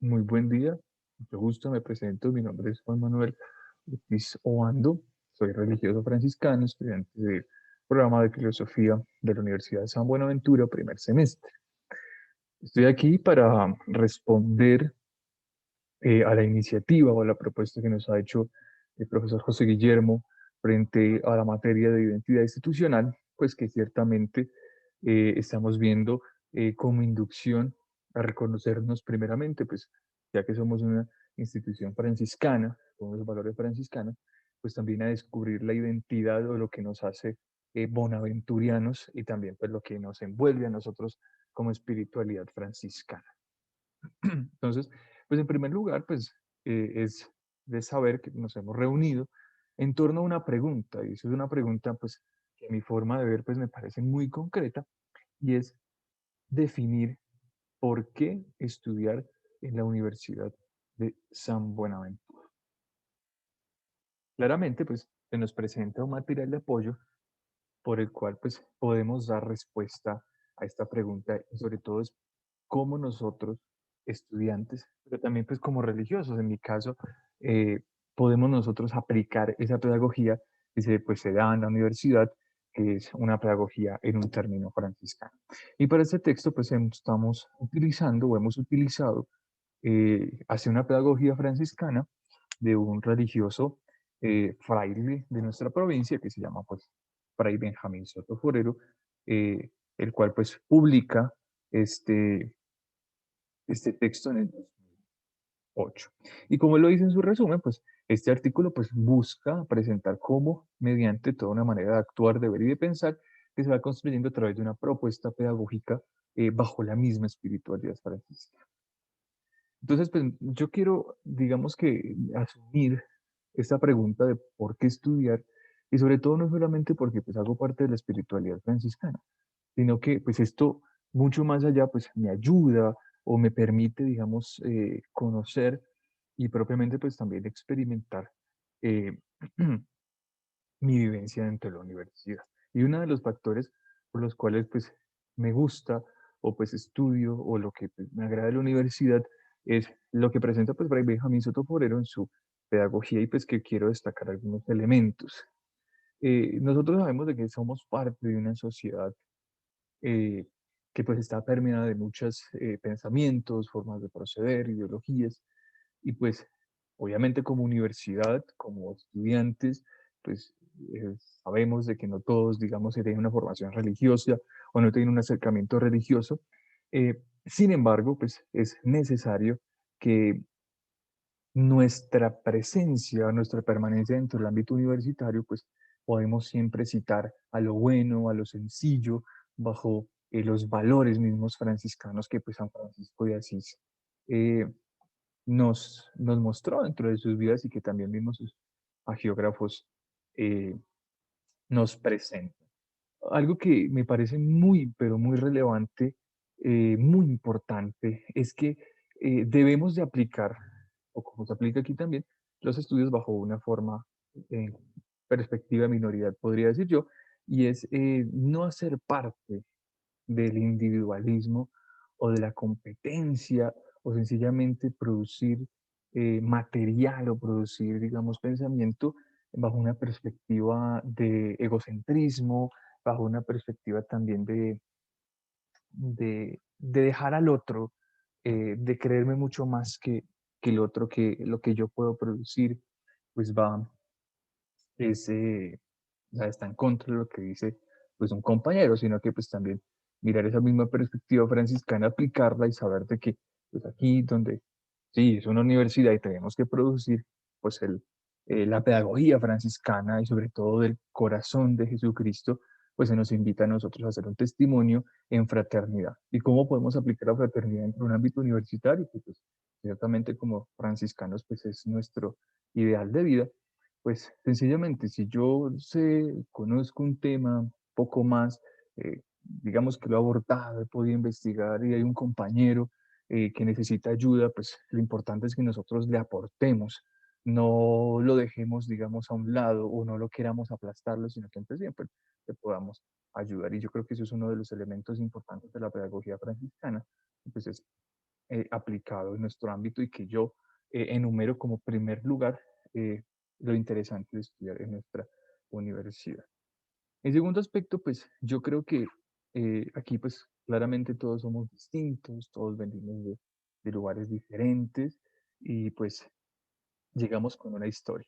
Muy buen día, mucho gusto, me presento, mi nombre es Juan Manuel Ortiz Obando, soy religioso franciscano, estudiante del programa de filosofía de la Universidad de San Buenaventura, primer semestre. Estoy aquí para responder a la iniciativa o a la propuesta que nos ha hecho el profesor José Guillermo frente a la materia de identidad institucional, pues que ciertamente estamos viendo como inducción a reconocernos primeramente, pues ya que somos una institución franciscana, con los valores franciscanos, pues también a descubrir la identidad o lo que nos hace bonaventurianos y también pues lo que nos envuelve a nosotros como espiritualidad franciscana. Entonces, pues en primer lugar, pues es de saber que nos hemos reunido en torno a una pregunta, y eso es una pregunta pues que a mi forma de ver pues me parece muy concreta, y es definir por qué estudiar en la Universidad de San Buenaventura. Claramente, pues se nos presenta un material de apoyo por el cual pues podemos dar respuesta a esta pregunta y sobre todo es cómo nosotros, estudiantes, pero también pues como religiosos, en mi caso, eh, podemos nosotros aplicar esa pedagogía que se da en la universidad, que es una pedagogía en un término franciscano. Y para este texto pues estamos utilizando o hemos utilizado hacia una pedagogía franciscana de un religioso fraile de nuestra provincia que se llama pues Fray Benjamín Soto Forero, el cual pues publica este, este texto en el 2008. Y como lo dice en su resumen, pues este artículo pues busca presentar cómo, mediante toda una manera de actuar, de ver y de pensar, que se va construyendo a través de una propuesta pedagógica bajo la misma espiritualidad franciscana. Entonces, pues yo quiero, digamos que, asumir esta pregunta de por qué estudiar, y sobre todo no solamente porque pues hago parte de la espiritualidad franciscana, sino que pues esto mucho más allá pues me ayuda o me permite, digamos, conocer y propiamente pues también experimentar eh, mi vivencia dentro de la universidad. Y uno de los factores por los cuales pues me gusta o pues estudio o lo que pues, me agrada de la universidad es lo que presenta pues Fray Benjamín Soto Forero en su pedagogía y pues que quiero destacar algunos elementos. Nosotros sabemos de que somos parte de una sociedad eh, que pues está permeada de muchos pensamientos, formas de proceder, ideologías, y pues obviamente como universidad, como estudiantes, pues sabemos de que no todos, digamos, tienen una formación religiosa o no tienen un acercamiento religioso. Sin embargo, pues es necesario que nuestra presencia, nuestra permanencia dentro del ámbito universitario, pues podemos siempre citar a lo bueno, a lo sencillo, bajo los valores mismos franciscanos que pues San Francisco de Asís eh, nos mostró dentro de sus vidas y que también mismos sus agiógrafos eh, nos presentan. Algo que me parece muy, pero muy relevante, muy importante, es que debemos de aplicar, o como se aplica aquí también, los estudios bajo una forma, eh, perspectiva de minoridad, podría decir yo, y es no hacer parte del individualismo o de la competencia o sencillamente producir material o producir, digamos, pensamiento bajo una perspectiva de egocentrismo, bajo una perspectiva también de dejar al otro, de creerme mucho más que el otro, que lo que yo puedo producir, pues va, es, o sea, está en contra de lo que dice pues un compañero, sino que pues también mirar esa misma perspectiva franciscana, aplicarla y saber de que pues aquí donde sí es una universidad y tenemos que producir pues la pedagogía franciscana y sobre todo del corazón de Jesucristo, pues se nos invita a nosotros a hacer un testimonio en fraternidad. ¿Y cómo podemos aplicar la fraternidad en un ámbito universitario? Que, pues ciertamente como franciscanos pues es nuestro ideal de vida, pues sencillamente, si yo sé, conozco un tema poco más, digamos que lo he abordado, he podido investigar y hay un compañero que necesita ayuda, pues lo importante es que nosotros le aportemos, no lo dejemos, digamos, a un lado o no lo queramos aplastarlo, sino que entre siempre le podamos ayudar. Y yo creo que eso es uno de los elementos importantes de la pedagogía franciscana, pues es aplicado en nuestro ámbito y que yo enumero como primer lugar eh, lo interesante de estudiar en nuestra universidad. En segundo aspecto, pues yo creo que aquí pues claramente todos somos distintos, todos venimos de lugares diferentes y pues llegamos con una historia.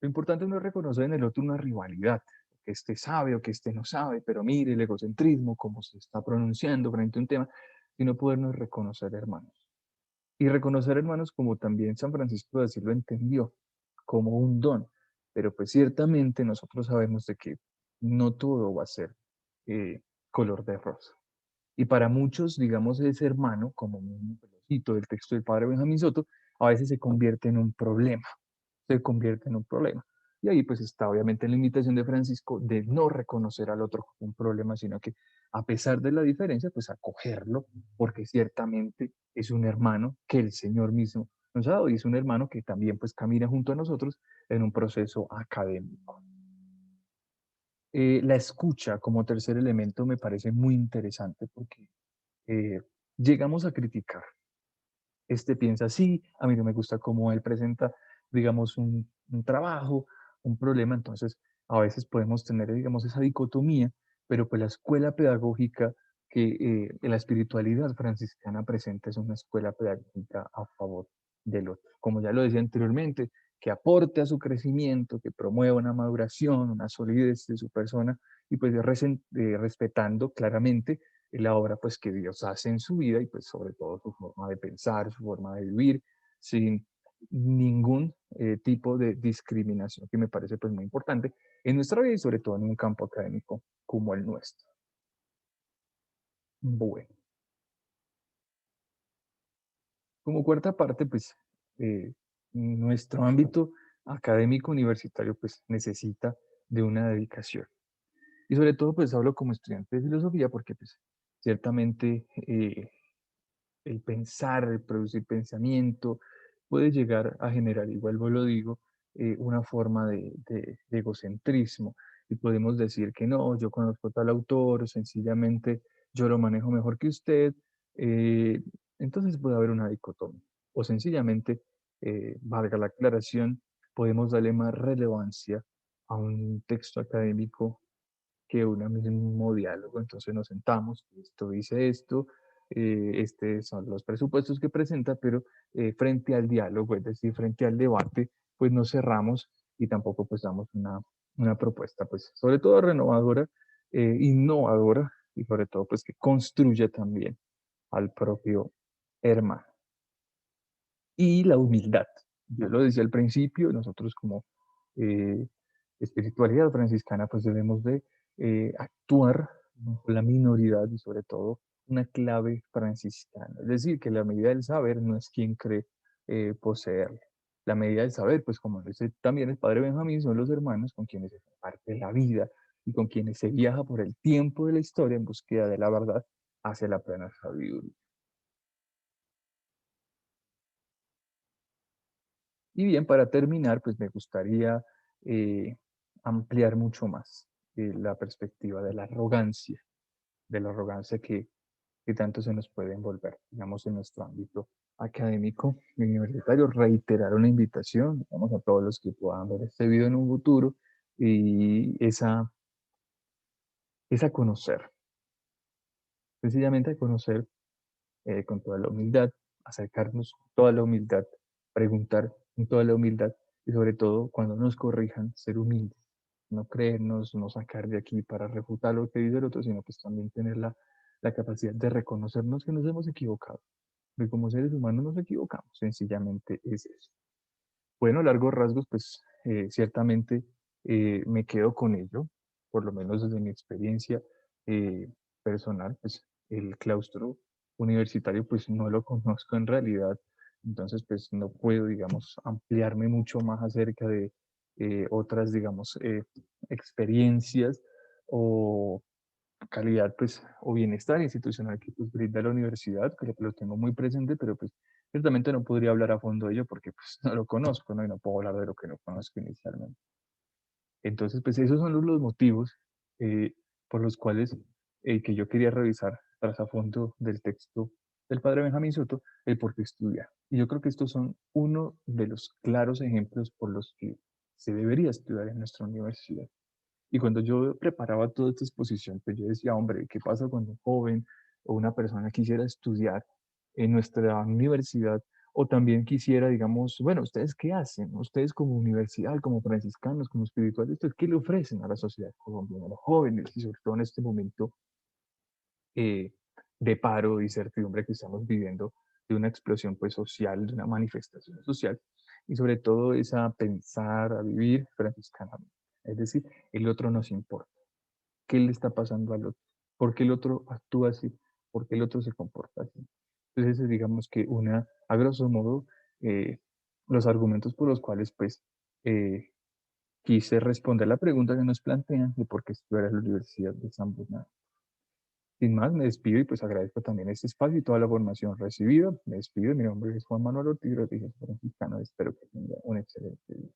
Lo importante no es reconocer en el otro una rivalidad, que este sabe o que este no sabe, pero mire el egocentrismo, cómo se está pronunciando frente a un tema, sino podernos reconocer hermanos. Y reconocer hermanos como también San Francisco de Asís lo entendió, como un don. Pero pues ciertamente nosotros sabemos de que no todo va a ser eh, color de rosa. Y para muchos, digamos, ese hermano, como un pedacito del texto del padre Benjamín Soto, a veces se convierte en un problema, se convierte en un problema. Y ahí pues está obviamente la invitación de Francisco de no reconocer al otro como un problema, sino que a pesar de la diferencia, pues acogerlo, porque ciertamente es un hermano que el Señor mismo nos ha dado y es un hermano que también pues camina junto a nosotros en un proceso académico. La escucha como tercer elemento me parece muy interesante porque eh, llegamos a criticar. Este piensa así, a mí no me gusta cómo él presenta, digamos, un trabajo, un problema, entonces a veces podemos tener, digamos, esa dicotomía, pero pues la escuela pedagógica que la espiritualidad franciscana presenta es una escuela pedagógica a favor del otro. Como ya lo decía anteriormente, que aporte a su crecimiento, que promueva una maduración, una solidez de su persona y pues respetando claramente la obra pues que Dios hace en su vida y pues sobre todo su forma de pensar, su forma de vivir, sin ningún tipo de discriminación, que me parece pues muy importante en nuestra vida y sobre todo en un campo académico como el nuestro. Bueno, como cuarta parte, pues nuestro ámbito académico universitario pues necesita de una dedicación. Y sobre todo pues hablo como estudiante de filosofía porque pues ciertamente el pensar, el producir pensamiento, puede llegar a generar, igual vos lo digo, una forma de egocentrismo. Y podemos decir que no, yo conozco tal autor, o sencillamente yo lo manejo mejor que usted. eh, entonces puede haber una dicotomía. O sencillamente, valga la aclaración, podemos darle más relevancia a un texto académico que un mismo diálogo. Entonces nos sentamos, esto dice esto, estos son los presupuestos que presenta, pero frente al diálogo, es decir, frente al debate, pues nos cerramos y tampoco pues damos una propuesta, pues sobre todo renovadora, innovadora y sobre todo pues que construya también al propio hermano. Y la humildad. Yo lo decía al principio, nosotros como eh, espiritualidad franciscana, pues debemos de actuar con la minoridad y sobre todo una clave franciscana. Es decir, que la medida del saber no es quien cree poseerla. La medida del saber, pues como dice también el padre Benjamín, son los hermanos con quienes se comparte la vida y con quienes se viaja por el tiempo de la historia en búsqueda de la verdad hacia la plena sabiduría. Y bien, para terminar, pues me gustaría eh, ampliar mucho más la perspectiva de la arrogancia que tanto se nos puede envolver, digamos, en nuestro ámbito académico y universitario. Reiterar una invitación, digamos, a todos los que puedan ver este video en un futuro y esa conocer, sencillamente a conocer con toda la humildad, acercarnos con toda la humildad, preguntar con toda la humildad y sobre todo cuando nos corrijan, ser humildes, no creernos, no sacar de aquí para refutar lo que dice el otro, sino pues también tener la capacidad de reconocernos que nos hemos equivocado, que como seres humanos nos equivocamos, sencillamente es eso. Bueno, a largos rasgos, pues ciertamente me quedo con ello, por lo menos desde mi experiencia eh, personal, pues el claustro universitario pues no lo conozco en realidad, entonces pues no puedo, digamos, ampliarme mucho más acerca de otras, digamos, experiencias o calidad, pues, o bienestar institucional que pues brinda la universidad, que lo tengo muy presente, pero pues ciertamente no podría hablar a fondo de ello porque pues no lo conozco, ¿no? Y no puedo hablar de lo que no conozco inicialmente. Entonces, pues esos son los motivos eh, por los cuales que yo quería revisar tras a fondo del texto del padre Benjamín Soto, el por qué estudiar. Y yo creo que estos son uno de los claros ejemplos por los que se debería estudiar en nuestra universidad. Y cuando yo preparaba toda esta exposición, pues yo decía, hombre, ¿qué pasa cuando un joven o una persona quisiera estudiar en nuestra universidad? O también quisiera, digamos, bueno, ¿ustedes qué hacen? Ustedes como universidad, como franciscanos, como espirituales, ¿ustedes qué le ofrecen a la sociedad colombiana, a los jóvenes y sobre todo en este momento eh, de paro y certidumbre que estamos viviendo, de una explosión pues social, de una manifestación social, y sobre todo es a pensar, a vivir franciscanamente. Es decir, el otro nos importa. ¿Qué le está pasando al otro? ¿Por qué el otro actúa así? ¿Por qué el otro se comporta así? Entonces, digamos que a grosso modo, eh, los argumentos por los cuales pues eh, quise responder la pregunta que nos plantean de por qué estudiar en la Universidad de San Bernardo. Sin más, me despido y pues agradezco también este espacio y toda la formación recibida. Me despido, mi nombre es Juan Manuel Ortiz, Rodríguez Franciscano. Espero que tenga un excelente día.